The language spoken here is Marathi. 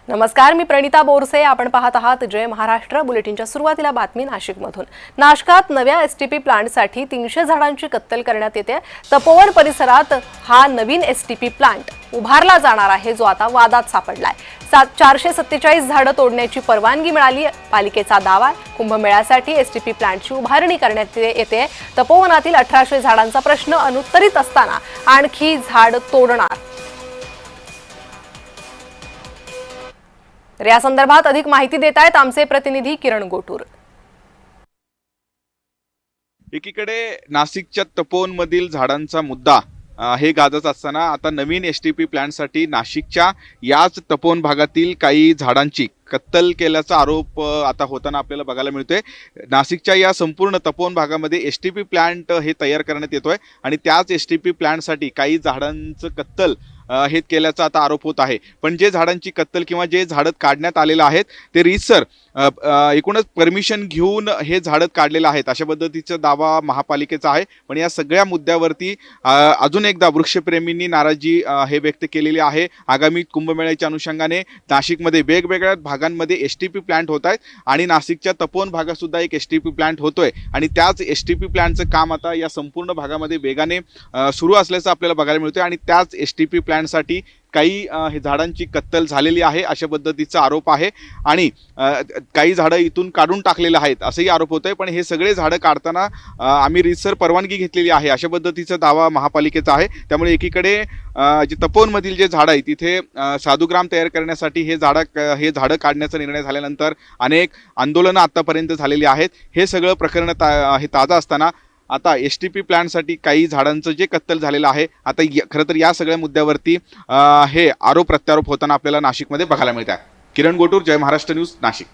नमस्कार, मी प्रणिता बोरसे. आपण पाहत आहात जय महाराष्ट्र. बुलेटिनच्या सुरुवातीला बातमी नाशिकमधून. नाशकात नव्या एसटीपी प्लांटसाठी 300 झाडांची कत्तल करण्यात येते. तपोवन परिसरात हा नवीन एसटीपी प्लांट उभारला जाणार आहे, जो आता वादात सापडलाय. 447 झाडं तोडण्याची परवानगी मिळाली. पालिकेचा दावा, कुंभमेळ्यासाठी एसटीपी प्लांटची उभारणी करण्यात येते. तपोवनातील 1800 झाडांचा प्रश्न अनुत्तरित असताना आणखी झाड तोडणार. या संदर्भात अधिक माहिती देत आहेत आमचे प्रतिनिधी किरण गोटूर. एकीकडे नाशिकच्या तपोवनमधील झाडांचा मुद्दा हे गाजत असताना आता नवीन एसटीपी प्लांटसाठी नाशिकच्या याच तपोवन भागातील काही झाडांची कत्तल केल्याचा आरोप आता होताना आपल्याला बघायला मिळतोय. नाशिकच्या या संपूर्ण तपोवन भागामध्ये एसटीपी प्लांट हे तयार करण्यात येतोय आणि त्याच एसटीपी प्लांटसाठी काही झाडांचं कत्तल हे केल्याचा आता आरोप होत आहे. पण जे झाडांची कत्तल किंवा जे झाडं काढण्यात आलेलं आहेत ते रीतसर एकूणच परमिशन घेऊन हे झाडं काढलेलं आहेत अशा पद्धतीचा दावा महापालिकेचा आहे. पण या सगळ्या मुद्द्यावरती अजून एकदा वृक्षप्रेमींनी नाराजी हे व्यक्त केलेली आहे. आगामी कुंभमेळ्याच्या अनुषंगाने नाशिकमध्ये वेगवेगळ्या भागांमध्ये एसटीपी प्लांट होत आहेत आणि नाशिकच्या तपोवन भागात सुद्धा एक एसटीपी प्लांट होतोय आणि त्याच एसटीपी प्लांटचं काम आता या संपूर्ण भागामध्ये वेगाने सुरू असल्याचं आपल्याला बघायला मिळतंय आणि त्याच एसटीपी प्लांटसाठी काही झाडांची कत्तल झालेली आहे अशा पद्धतीचा आरोप आहे आणि काही झाडं इथून काढून टाकलेले आहेत असेही आरोप होत आहे. पण हे सगळे झाडं काढताना आम्ही रीतसर परवानगी घेतलेली आहे अशा पद्धतीचा दावा महापालिकेचा आहे. त्यामुळे एकीकडे जे तपोवनमधील जे झाडं आहे तिथे साधुग्राम तयार करण्यासाठी हे झाडं काढण्याचा निर्णय झाल्यानंतर अनेक आंदोलनं आतापर्यंत झालेली आहेत. हे सगळं प्रकरण हे ताजं असताना आता एसटीपी प्लांटसाठी काही झाडांचं जे कत्तल झालेलं आहे आता खरं तर या सगळ्या मुद्द्यावरती हे आरोप प्रत्यारोप होताना आपल्याला नाशिकमध्ये बघायला मिळत आहे. किरण गोटूर, जय महाराष्ट्र न्यूज, नाशिक.